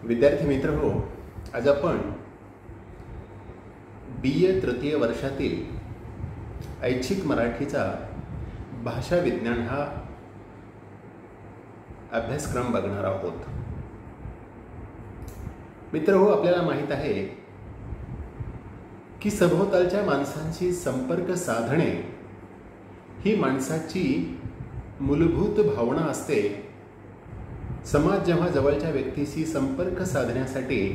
विद्यार्थी मित्र हो, आज आपण BA तृतीय वर्षातील ऐच्छिक मराठीचा भाषा विज्ञान हा अभ्यासक्रम बघणार आहोत। मित्र हो, आपल्याला माहित आहे की सभोवतालच्या माणसांशी संपर्क साधणे ही माणसाची मूलभूत भावना असते। समाज जेव्हा जवळच्या व्यक्तीशी संपर्क साधण्यासाठी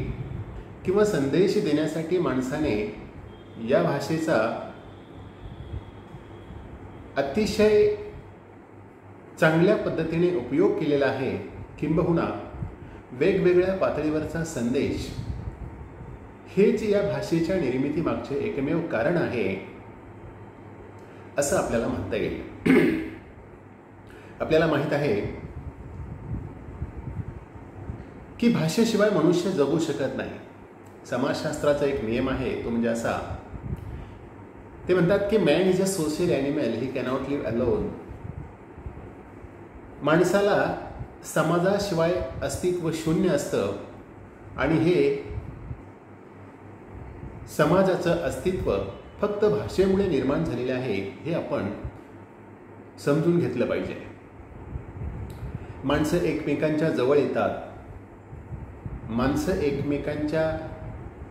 किंवा संदेश देण्यासाठी माणसाने या भाषेचा अतिशय चांगल्या पद्धतीने उपयोग केलेला आहे, किंबहुना वेगवेगळ्या पातळीवरचा संदेश हेच या भाषेच्या निर्मितीमागचे एकमेव कारण आहे असं आपल्याला म्हणता येईल। आपल्याला माहित आहे की भाषेशिवाय मनुष्य जगू शकत नाही। समाजशास्त्राचा एक नियम आहे, तो म्हणजे असा, ते म्हणतात की man is a social animal, he cannot live alone. माणसाला समाजाशिवाय अस्तित्व शून्य असतं आणि हे समाजाचं अस्तित्व फक्त भाषेमुळे निर्माण झालेले आहे हे आपण समजून घेतलं पाहिजे। माणसं एकमेकांच्या जवळ येतात, माणसं एकमेकांच्या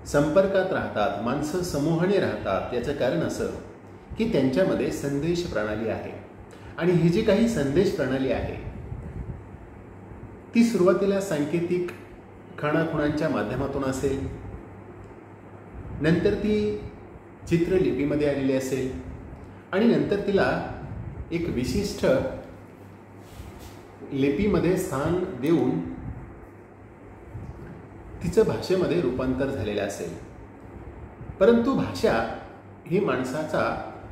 संपर्कात राहतात, माणसं समूहाने राहतात। याचं कारण असं की त्यांच्यामध्ये संदेश प्रणाली आहे आणि ही जी काही संदेश प्रणाली आहे ती सुरुवातीला सांकेतिक खाणाखुणांच्या माध्यमातून असेल, नंतर ती चित्रलिपीमध्ये आलेली असेल आणि नंतर तिला एक विशिष्ट लिपीमध्ये स्थान देऊन तिचं भाषेमध्ये रूपांतर झालेलं असेल। परंतु भाषा ही माणसाचा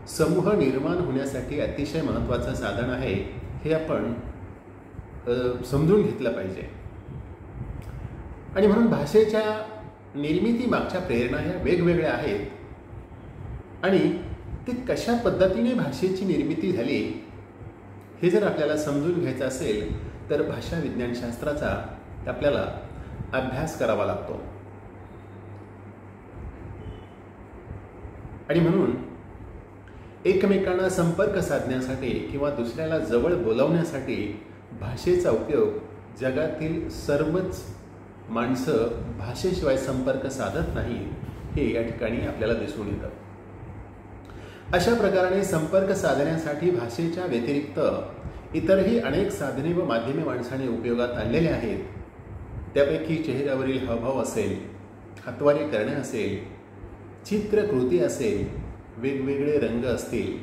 समूह निर्माण होण्यासाठी अतिशय महत्त्वाचं साधन आहे हे आपण समजून घेतलं पाहिजे। आणि म्हणून भाषेच्या निर्मितीमागच्या प्रेरणा ह्या वेगवेगळ्या आहेत आणि ते कशा पद्धतीने भाषेची निर्मिती झाली हे जर आपल्याला समजून घ्यायचं असेल तर भाषा विज्ञानशास्त्राचा आपल्याला अभ्यास करावा लागतो। आणि म्हणून एकमेकांना संपर्क साधण्यासाठी किंवा दुसऱ्याला जवळ बोलावण्यासाठी भाषेचा उपयोग जगातील सर्वच माणसं भाषेशिवाय संपर्क साधत नाही हे या ठिकाणी आपल्याला दिसून येतं। अशा प्रकारे संपर्क साधण्यासाठी भाषेच्या व्यतिरिक्त इतरही अनेक साधने व माध्यमे माणसाने उपयोगात आणलेले आहेत। त्यापैकी चेहऱ्यावरील हावभाव असेल, हातवारे करणे असेल, चित्रकृती असेल, वेगवेगळे रंग असतील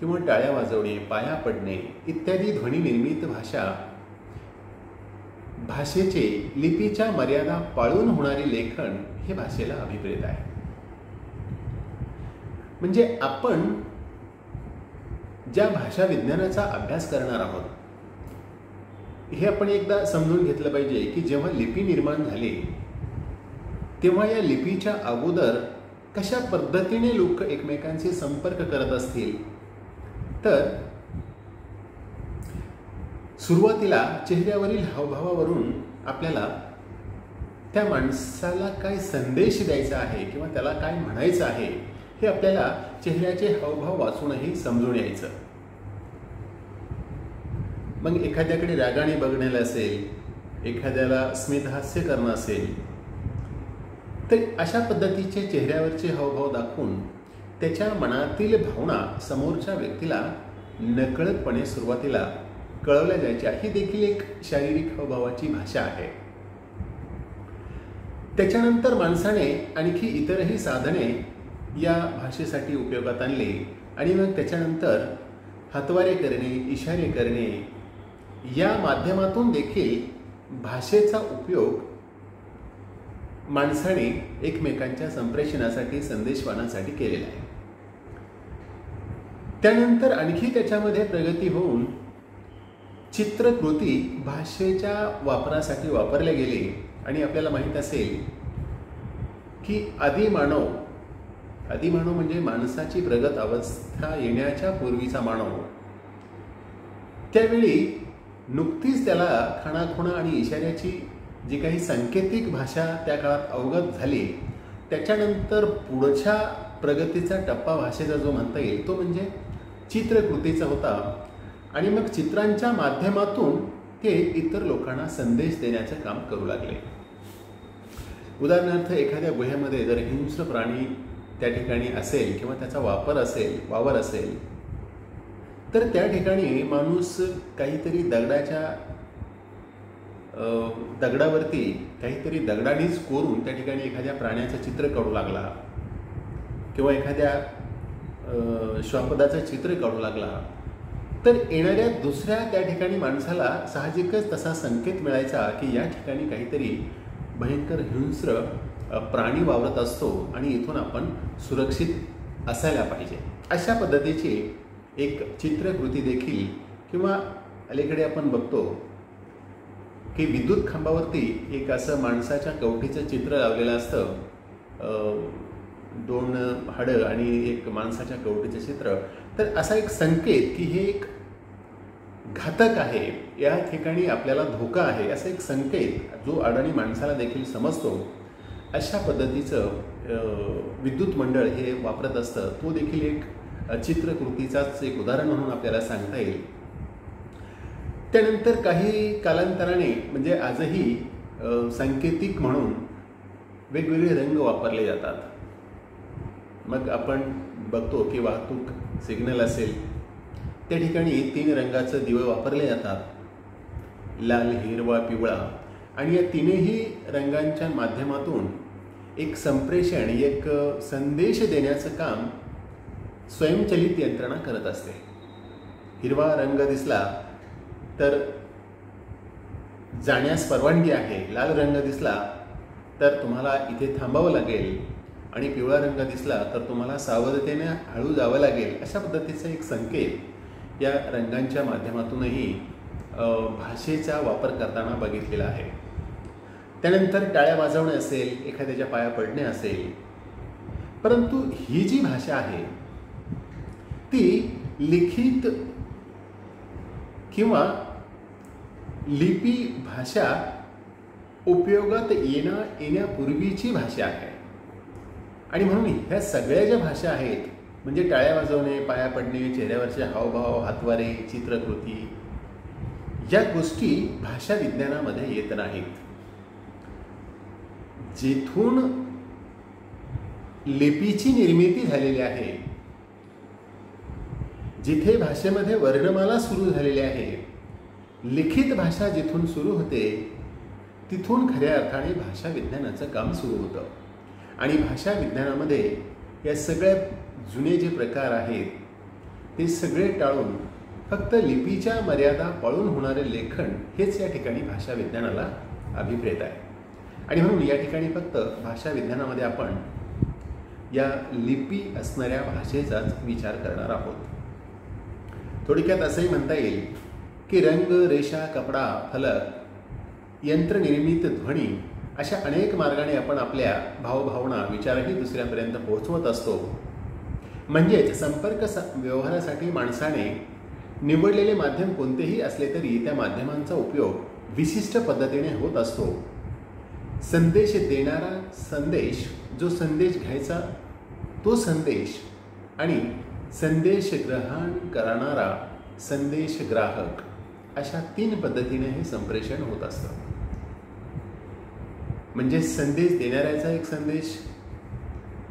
किंवा टाळ्या वाजवणे, पाया पडणे इत्यादी ध्वनिनिर्मित भाषेचे लिपीच्या मर्यादा पाळून होणारे लेखन हे भाषेला अभिप्रेत आहे। म्हणजे आपण ज्या भाषा विज्ञानाचा अभ्यास करणार आहोत हे आपण एकदा समजून घेतलं पाहिजे की जेव्हा लिपी निर्माण झाली तेव्हा या लिपीच्या अगोदर कशा पद्धतीने लोक एकमेकांशी संपर्क करत असतील, तर सुरुवातीला चेहऱ्यावरील हावभावावरून आपल्याला त्या माणसाला काय संदेश द्यायचा आहे किंवा त्याला काय म्हणायचं आहे हे आपल्याला चेहऱ्याचे हावभाव वाचूनही समजून यायचं। मग एखाद्याकडे रागाने बघण्याला असेल, एखाद्याला स्मितहास्य करणं असेल, तर अशा पद्धतीचे चेहऱ्यावरचे हावभाव दाखवून त्याच्या मनातील भावना समोरच्या व्यक्तीला नकळतपणे सुरुवातीला कळवल्या जायच्या। ही देखील एक शारीरिक हावभावाची भाषा आहे। त्याच्यानंतर माणसाने आणखी इतरही साधने या भाषेसाठी उपयोगात आणली आणि मग त्याच्यानंतर हातवारे करणे, इशारे करणे या माध्यमातून देखील भाषेचा उपयोग माणसाने एकमेकांच्या संप्रेषणासाठी, संदेशवानासाठी केलेला आहे। त्यानंतर आणखी त्याच्यामध्ये प्रगती होऊन चित्रकृती भाषेच्या वापरासाठी वापरल्या गेली आणि आपल्याला माहीत असेल की आदिमानव म्हणजे माणसाची प्रगत अवस्था येण्याच्या पूर्वीचा मानव, त्यावेळी नुकतीच त्याला खाणाखुणा आणि इशाऱ्याची जी काही सांकेतिक भाषा त्या काळात अवगत झाली, त्याच्यानंतर पुढच्या प्रगतीचा टप्पा भाषेचा जो म्हणता येईल तो म्हणजे चित्रकृतीचा होता. आणि मग चित्रांच्या माध्यमातून ते इतर लोकांना संदेश देण्याचं काम करू लागले. उदाहरणार्थ एखाद्या गुहेमध्ये जर हिंस्र प्राणी त्या ठिकाणी असेल किंवा त्याचा वावर असेल तर त्या ठिकाणी माणूस काहीतरी दगडावरती काहीतरी दगडानेच कोरून त्या ठिकाणी एखाद्या प्राण्याचं चित्र काढू लागला किंवा एखाद्या श्वापदाचं चित्र काढू लागला, तर येणाऱ्या दुसऱ्या त्या ठिकाणी माणसाला साहजिकच तसा संकेत मिळायचा की या ठिकाणी काहीतरी भयंकर हिंस्र प्राणी वावरत असतो आणि इथून आपण सुरक्षित असायला पाहिजे. अशा पद्धतीची एक चित्रकृती देखील, किंवा अलीकडे आपण बघतो की विद्युत खांबावरती एक असं माणसाच्या कवटीचं चित्र लावलेलं असतं, 2 हाडं आणि एक माणसाच्या कवटीचं चित्र. तर असा एक संकेत की हे एक घातक आहे, या ठिकाणी आपल्याला धोका आहे, असा एक संकेत जो अडाणी माणसाला देखील समजतो. अशा पद्धतीचं विद्युत मंडळ हे वापरत असतं. तो देखील एक चित्रकृतीचाच एक उदाहरण म्हणून आपल्याला सांगता येईल. त्यानंतर काही कालांतराने म्हणजे आजही सांकेतिक म्हणून वेगवेगळे रंग वापरले जातात. मग आपण बघतो की वाहतूक सिग्नल असेल त्या ठिकाणी 3 रंगाचं दिवे वापरले जातात, लाल, हिरवा, पिवळा. आणि या तिन्ही रंगांच्या माध्यमातून एक संप्रेषण, एक संदेश देण्याचं काम स्वयंचलित यंत्रणा करत असते. हिरवा रंग दिसला तर जाण्यास परवानगी आहे, लाल रंग दिसला तर तुम्हाला इथे थांबावं लागेल, आणि पिवळा रंग दिसला तर तुम्हाला सावधतेने हळू जावं लागेल. अशा पद्धतीचा एक संकेत या रंगांच्या माध्यमातूनही भाषेचा वापर करताना बघितलेला आहे. त्यानंतर टाळ्या वाजवणे असेल, एखाद्याच्या पाया पडणे असेल. परंतु ही जी भाषा आहे ती लिखित किंवा लिपी भाषा उपयोगात येण्यापूर्वीची भाषा आहे. आणि म्हणून ह्या सगळ्या ज्या भाषा आहेत, म्हणजे टाळ्या वाजवणे, पाया पडणे, चेहऱ्यावरचे हावभाव, हातवारे, चित्रकृती, या गोष्टी भाषा विज्ञानामध्ये येत नाहीत. जिथून लिपीची निर्मिती झालेली आहे, जिथे भाषेमध्ये वर्णमाला सुरू झालेली आहे, लिखित भाषा जिथून सुरू होते तिथून खऱ्या अर्थाने भाषा विज्ञानाचं काम सुरू होतं. आणि भाषा विज्ञानामध्ये या सगळ्या जुने जे प्रकार आहेत ते सगळे टाळून फक्त लिपीच्या मर्यादा पाळून होणारे लेखन हेच या ठिकाणी भाषा विज्ञानाला अभिप्रेत आहे. आणि म्हणून या ठिकाणी फक्त भाषा विज्ञानामध्ये आपण या लिपी असणाऱ्या भाषेचाच विचार करणार आहोत. थोडक्यात असंही म्हणता येईल की रंग, रेषा, कपडा, फलक, यंत्रनिर्मित ध्वनी अशा अनेक मार्गाने आपण आपल्या भावभावना, विचारही दुसऱ्यापर्यंत पोहोचवत असतो. म्हणजेच संपर्क व्यवहारासाठी माणसाने निवडलेले माध्यम कोणतेही असले तरी त्या माध्यमांचा उपयोग विशिष्ट पद्धतीने होत असतो. संदेश देणारा संदेश, जो संदेश घ्यायचा तो संदेश, आणि संदेश ग्रहण करणारा संदेश ग्राहक, अशा 3 पद्धतीने हे संप्रेषण होत असतं. म्हणजे संदेश देणाऱ्याचा एक संदेश,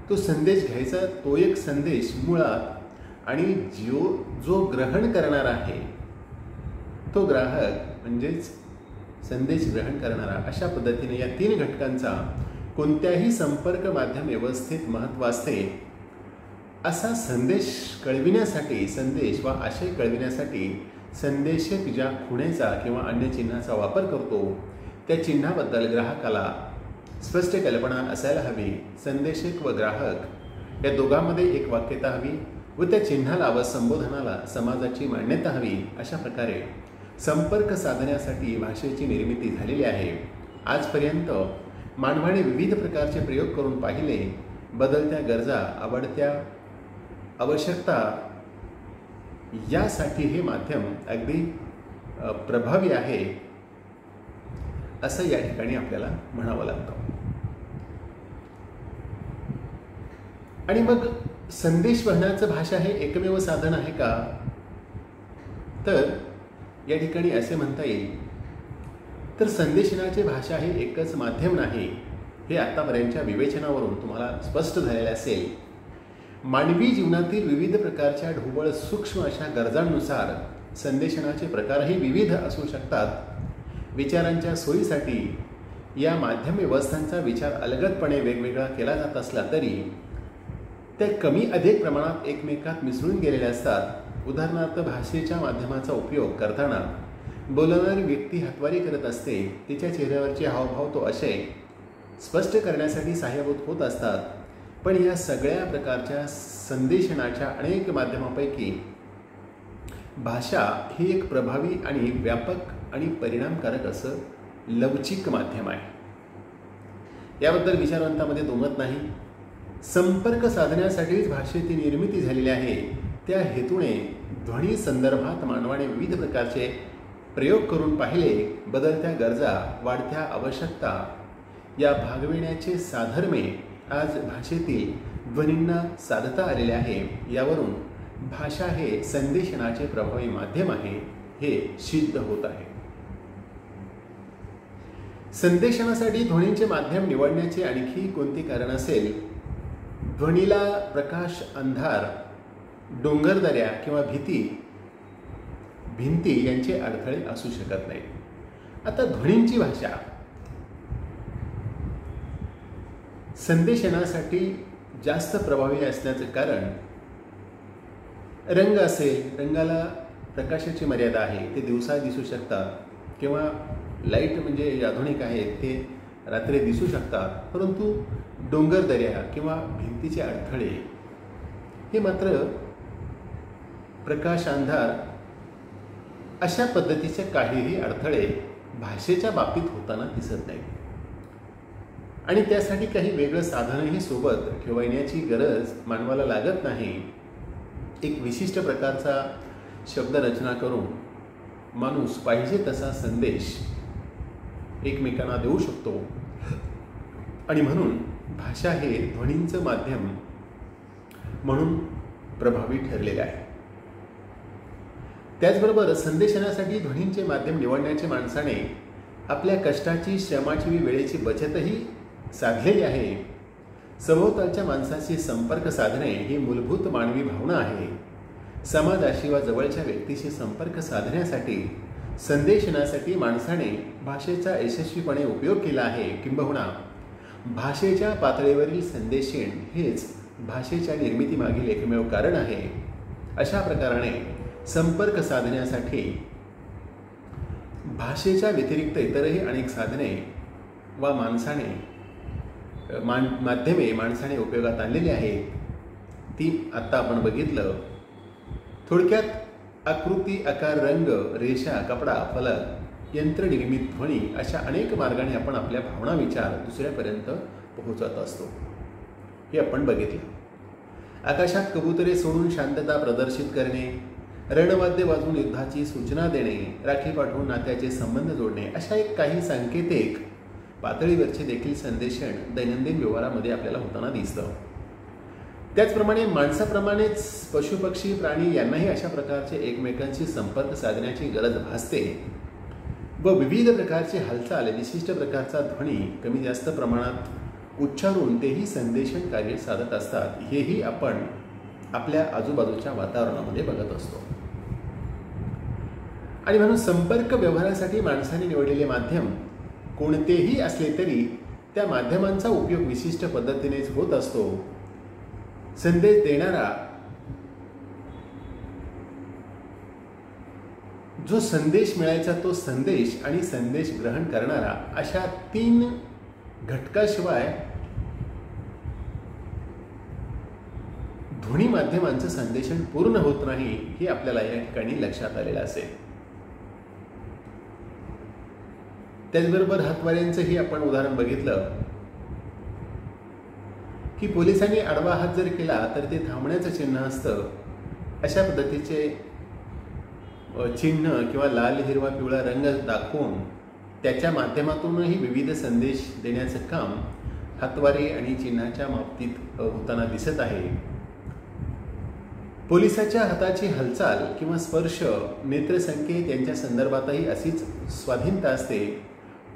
तो संदेश घ्यायचा तो एक संदेश मुळात, आणि जो ग्रहण करणार आहे तो ग्राहक म्हणजेच संदेश ग्रहण करणारा. अशा पद्धतीने या 3 घटकांचा कोणत्याही संपर्क माध्यम व्यवस्थेत महत्त्व असते. असा संदेश कळविण्यासाठी, संदेश वा आशय कळविण्यासाठी संदेशक ज्या खुणेचा किंवा अन्य चिन्हाचा वापर करतो त्या चिन्हाबद्दल ग्राहकाला स्पष्ट कल्पना असायला हवी. संदेशक व ग्राहक या दोघांमध्ये एक वाक्यता हवी व त्या चिन्हाला व संबोधनाला समाजाची मान्यता हवी. अशा प्रकारे संपर्क साधण्यासाठी भाषेची निर्मिती झालेली आहे. आजपर्यंत मानवाने विविध प्रकारचे प्रयोग करून पाहिले. बदलत्या गरजा, आवडत्या आवश्यकता यासाठी हे माध्यम अगदी प्रभावी आहे. असं या ठिकाणी आपल्याला म्हणावं लागतं. आणि मग संदेश वहनाचं भाषा हे एकमेव साधन आहे का? तर या ठिकाणी असे म्हणता येईल, तर संदेशनाची भाषा हे एकच माध्यम नाही हे आतापर्यंतच्या विवेचनावरून तुम्हाला स्पष्ट झालेले असेल. मानवी जीवनातील विविध प्रकारच्या ढोबळ सूक्ष्म अशा गरजांनुसार संदेशनाचे प्रकारही विविध असू शकतात. विचारांच्या सोयीसाठी या माध्यम व्यवस्थांचा विचार अलगदपणे वेगवेगळा केला जात असला तरी त्या कमी अधिक प्रमाणात एकमेकात मिसळून गेलेल्या असतात. उदाहरणार्थ, भाषेच्या माध्यमाचा उपयोग करताना बोलणारी व्यक्ती हातवारी करत असते. तिच्या चेहऱ्यावरचे हावभाव तो आशय स्पष्ट करण्यासाठी सहाय्यभूत होत असतात. पण या सगळ्या प्रकारच्या संदेशनाच्या अनेक माध्यमांपैकी भाषा ही एक प्रभावी आणि व्यापक आणि परिणामकारक असं लवचिक माध्यम आहे. याबद्दल विचारवंतामध्ये दुमत नाही. संपर्क साधण्यासाठीच भाषेची निर्मिती झालेली आहे. त्या हेतूने ध्वनी संदर्भात मानवाने विविध प्रकारचे प्रयोग करून पाहिले. बदलत्या गरजा, वाढत्या आवश्यकता या भागविण्याचे साधर्म्य आज भाषेतील ध्वनींना साधता आलेले आहे. यावरून भाषा हे संदेशनाचे प्रभावी माध्यम आहे हे सिद्ध होत आहे. संदेशनासाठी ध्वनींचे माध्यम निवडण्याचे आणखी कोणते कारण असेल? ध्वनीला प्रकाश, अंधार, डोंगरदऱ्या किंवा भिंती यांचे अडथळे असू शकत नाहीत. आता ध्वनींची भाषा संदेशनासाठी जास्त प्रभावी असण्याचं कारण रंग असेल. रंगाला प्रकाशाची मर्यादा आहे. ते दिवसा दिसू शकतात किंवा लाईट म्हणजे आधुनिक आहेत ते रात्री दिसू शकतात. परंतु डोंगरदऱ्या किंवा भिंतीचे अडथळे हे मात्र प्रकाश, अंधार अशा पद्धतीचे काहीही अडथळे भाषेच्या बाबतीत होताना दिसत नाही. आणि त्यासाठी काही वेगळं साधनही सोबत ठेवण्याची गरज मानवाला लागत नाही. एक विशिष्ट प्रकारचा शब्दरचना करून माणूस पाहिजे तसा संदेश एकमेकांना देऊ शकतो. आणि म्हणून भाषा हे ध्वनींचं माध्यम म्हणून प्रभावी ठरलेले आहे. त्याचबरोबर संदेशनासाठी ध्वनींचे माध्यम निवडण्याच्या माणसाने आपल्या कष्टाची, श्रमाची, वेळेची बचतही साधलेली आहे. सभोवतालच्या माणसाशी संपर्क साधणे ही मूलभूत मानवी भावना आहे. समाजाशी वा जवळच्या व्यक्तीशी संपर्क साधण्यासाठी संदेशनासाठी माणसाने भाषेचा यशस्वीपणे उपयोग केला आहे. किंबहुना भाषेच्या पातळीवरील संदेशन हेच भाषेच्या निर्मितीमागील एकमेव कारण आहे. अशा प्रकाराने संपर्क साधण्यासाठी भाषेच्या व्यतिरिक्त इतरही अनेक साधने वा माध्यमे माणसाने उपयोगात आणलेली आहेत. ती आत्ता आपण बघितलं. थोडक्यात आकृती, आकार, रंग, रेषा, कपडा, फलक, यंत्रनिर्मित ध्वनी अशा अनेक मार्गाने आपण आपल्या भावना, विचार दुसऱ्यापर्यंत पोहोचवत असतो. हे आपण बघितलं. आकाशात कबुतरे सोडून शांतता प्रदर्शित करणे, रणवाद्य वाजवून युद्धाची सूचना देणे, राखी पाठवून नात्याचे संबंध जोडणे अशा काही सांकेतिक पातळीवरचे देखील संदेशन दैनंदिन व्यवहारामध्ये आपल्याला होताना दिसतं. त्याचप्रमाणे माणसाप्रमाणेच पशुपक्षी, प्राणी यांनाही अशा प्रकारचे एकमेकांशी संपर्क साधण्याची गरज भासते व विविध प्रकारचे हालचाल, विशिष्ट प्रकारचा ध्वनी कमी जास्त प्रमाणात उच्चारून तेही संदेशन कार्य साधत असतात. हेही आपण आपल्या आजूबाजूच्या वातावरणामध्ये बघत असतो. आणि म्हणून संपर्क व्यवहारासाठी माणसाने निवडलेले माध्यम कोणतेही असले तरी त्या माध्यमांचा उपयोग विशिष्ट पद्धतीनेच होत असतो. संदेश देणारा जो संदेश मिळायचा तो संदेश आणि संदेश ग्रहण करणारा अशा 3 घटकाशिवाय ध्वनी माध्यमांचं संदेशन पूर्ण होत नाही हे आपल्याला या ठिकाणी लक्षात आलेलं असेल. त्याचबरोबर हातवाऱ्यांचंही आपण उदाहरण बघितलं की पोलिसांनी आडवा हात जर केला तर ते थांबण्याचं चिन्ह असतं. अशा पद्धतीचे चिन्ह किंवा लाल, हिरवा, पिवळा रंग दाखवून त्याच्या माध्यमातूनही विविध संदेश देण्याचं काम हातवारे आणि चिन्हाच्या बाबतीत होताना दिसत आहे. पोलिसाच्या हाताची हालचाल किंवा स्पर्श, नेत्रसंकेत यांच्या संदर्भातही अशीच स्वाधीनता असते.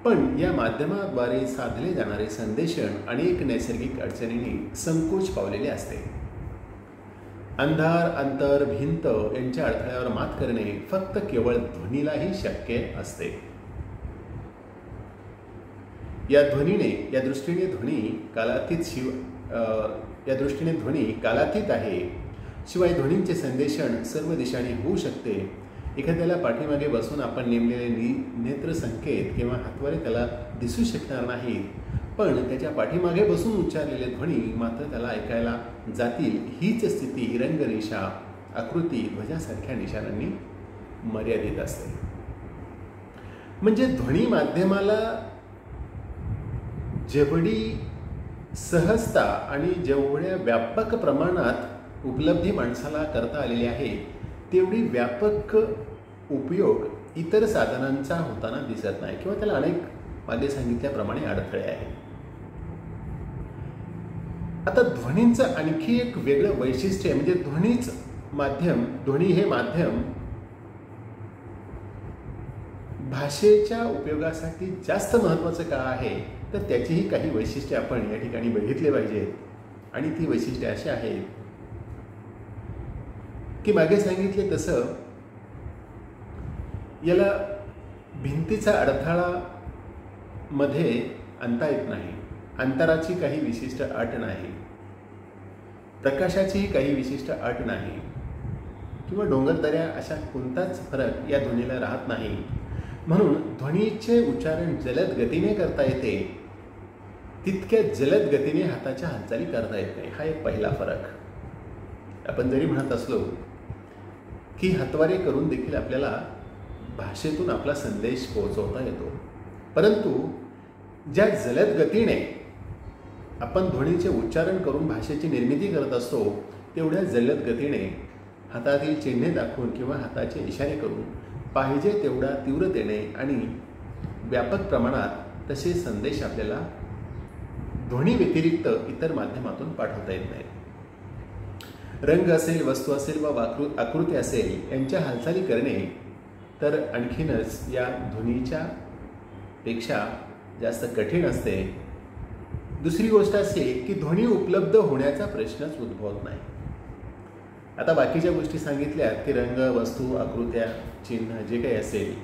पण या माध्यमाद्वारे साधले जाणारे संदेशन अनेक नैसर्गिक अडचणींनी संकोच पावलेले असते. अंधार, अंतर, भिंत यांच्या अडथळ्यावर मात करणे फक्त केवळ ध्वनीलाही शक्य असते. या दृष्टीने ध्वनी कालातीत आहे. शिवाय ध्वनींचे संदेशन सर्व दिशांनी होऊ शकते. एखाद्याला पाठीमागे बसून आपण नेमलेले नेत्रसंकेत किंवा हातवारे त्याला दिसू शकणार नाहीत, पण त्याच्या पाठीमागे बसून उच्चारलेले ध्वनी मात्र त्याला ऐकायला जातील. हीच स्थिती रंगरेषा, आकृती, ध्वजासारख्या निशाणांनी मर्यादित असते. म्हणजे ध्वनी माध्यमाला जेवढी सहजता आणि जेवढ्या व्यापक प्रमाणात उपलब्धी माणसाला करता आलेली आहे, तेवढी व्यापक उपयोग इतर साधनांचा होताना दिसत नाही किंवा त्याला अनेक मागे सांगितल्याप्रमाणे अडथळे आहेत. आता ध्वनींचं आणखी एक वेगळं वैशिष्ट्य म्हणजे ध्वनी हे माध्यम भाषेच्या उपयोगासाठी जास्त महत्त्वाचं का आहे, तर त्याचीही काही वैशिष्ट्ये आपण या ठिकाणी बघितले पाहिजेत. आणि ती वैशिष्ट्ये अशी आहेत की मागे सांगितले तसं याला भिंतीचा अडथळा मध्ये आणता येत नाही, अंतराची काही विशिष्ट अट नाही, प्रकाशाचीही काही विशिष्ट अट नाही किंवा डोंगरदऱ्या अशा कोणताच फरक या ध्वनीला राहत नाही. म्हणून ध्वनीचे उच्चारण जलद गतीने करता येते, तितक्या जलद गतीने हाताच्या हालचाली करता येत नाही. हा एक पहिला फरक. आपण जरी म्हणत असलो की हातवारे करून देखील आपल्याला भाषेतून आपला संदेश पोहोचवता येतो, परंतु ज्या जलद गतीने आपण ध्वनीचे उच्चारण करून भाषेची निर्मिती करत असतो, तेवढ्या जलद गतीने हातातील चिन्हे दाखवून किंवा हाताचे इशारे करून पाहिजे तेवढ्या तीव्रतेने आणि व्यापक प्रमाणात तसे संदेश आपल्याला ध्वनी व्यतिरिक्त इतर माध्यमातून पाठवता येत नाहीत. रंग असेल, वस्तू असेल वा आकृती असेल यांच्या हालचाली करणे तर आणखीनच या ध्वनीच्या पेक्षा जास्त कठीण असते. दुसरी गोष्ट अशी की ध्वनी उपलब्ध होण्याचा प्रश्नच उद्भवत नाही. आता बाकीच्या गोष्टी सांगितल्या की रंग, वस्तू, आकृत्या, चिन्ह जे काही असेल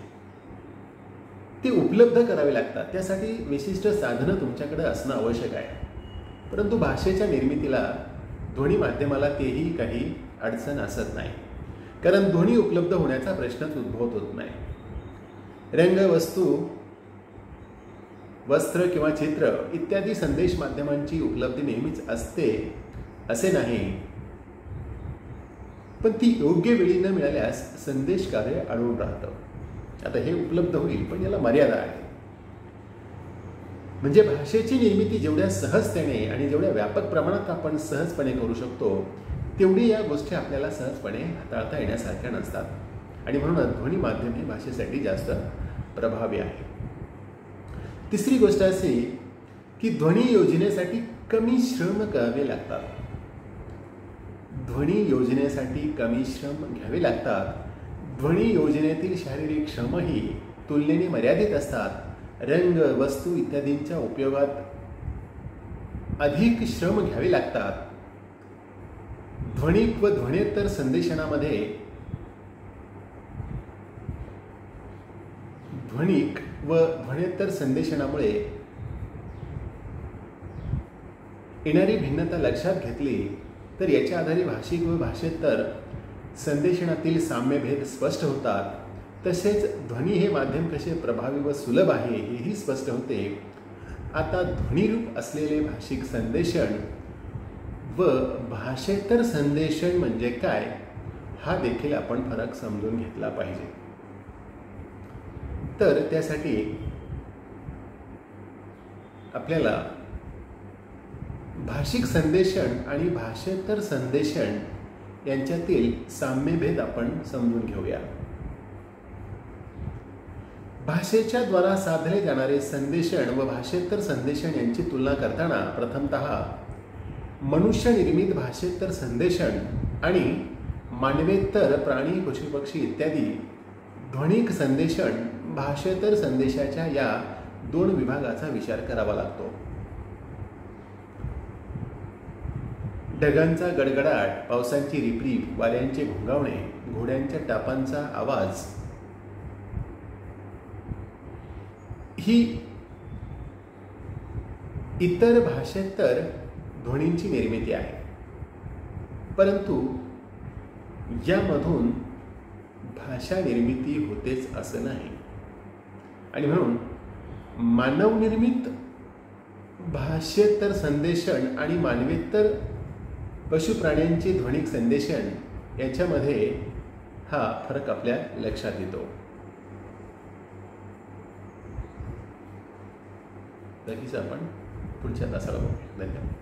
ते उपलब्ध करावे लागतात. त्यासाठी विशिष्ट साधनं तुमच्याकडे असणं आवश्यक आहे. परंतु भाषेच्या निर्मितीला ध्वनी माध्यमाला तेही काही अडचण असत नाही, कारण ध्वनी उपलब्ध होण्याचा प्रश्नच उद्भवत होत नाही. रंग, वस्तू, वस्त्र किंवा चित्र इत्यादी संदेश माध्यमांची उपलब्धी नेहमीच असते असे नाही, पण ती योग्य वेळी न मिळाल्यास संदेश कार्य अडवून राहतं. आता हे उपलब्ध होईल, पण याला मर्यादा आहे. म्हणजे भाषेची निर्मिती जेवढ्या सहजतेने आणि जेवढ्या व्यापक प्रमाणात आपण सहजपणे करू शकतो, तेवढी या गोष्टी आपल्याला सहजपणे हाताळता येण्यासारख्या नसतात. आणि म्हणूनच ध्वनी माध्यम हे भाषेसाठी जास्त प्रभावी आहे. तिसरी गोष्ट अशी की ध्वनी योजनेसाठी कमी श्रम करावे लागतात. ध्वनी योजनेसाठी कमी श्रम घ्यावे लागतात. ध्वनी योजनेतील शारीरिक श्रमही तुलनेने मर्यादित असतात. रंग, वस्तू इत्यादींच्या उपयोगात अधिक श्रम घ्यावे लागतात. ध्वनिक व ध्वन्येतर संदेशनामध्ये ध्वनिक व ध्वन्येतर संदेशनामुळे येणारी भिन्नता लक्षात घेतली तर याच्या आधारे भाषिक व भाषेतर संदेशनातील साम्यभेद स्पष्ट होतात. तसेच ध्वनी हे माध्यम कसे प्रभावी व सुलभ आहे हेही स्पष्ट होते. आता ध्वनिरूप असलेले भाषिक संदेशन व भाषेतर संदेशन म्हणजे काय, हा देखील आपण फरक समजून घेतला पाहिजे. तर त्यासाठी आपल्याला भाषिक संदेशन आणि भाषेतर संदेशन यांच्यातील साम्यभेद आपण समजून घेऊया. भाषेच्या द्वारा साधले जाणारे संदेशन व भाषेतर संदेशन यांची तुलना करताना प्रथमतः मनुष्यनिर्मित भाषेतर संदेशन आणि मानवेतर प्राणी पशुपक्षी इत्यादी ध्वनिक संदेशन भाषेतर संदेशाच्या या दोन विभागाचा विचार करावा लागतो. ढगांचा गडगडाट, पावसाची रिपरिप, वाऱ्यांचे घोंगावणे, घोड्यांच्या टापांचा आवाज ही इतर भाषेतर ध्वनींची निर्मिती आहे. परंतु यामधून भाषा निर्मिती होतेच असं नाही आणि म्हणून मानवनिर्मित भाषेतर संदेशन आणि मानवेतर पशुप्राण्यांचे ध्वनिक संदेशन याच्यामध्ये हा फरक आपल्या लक्षात येतो. बाकीचं आपण पुढच्या तासाला बघूया. धन्यवाद.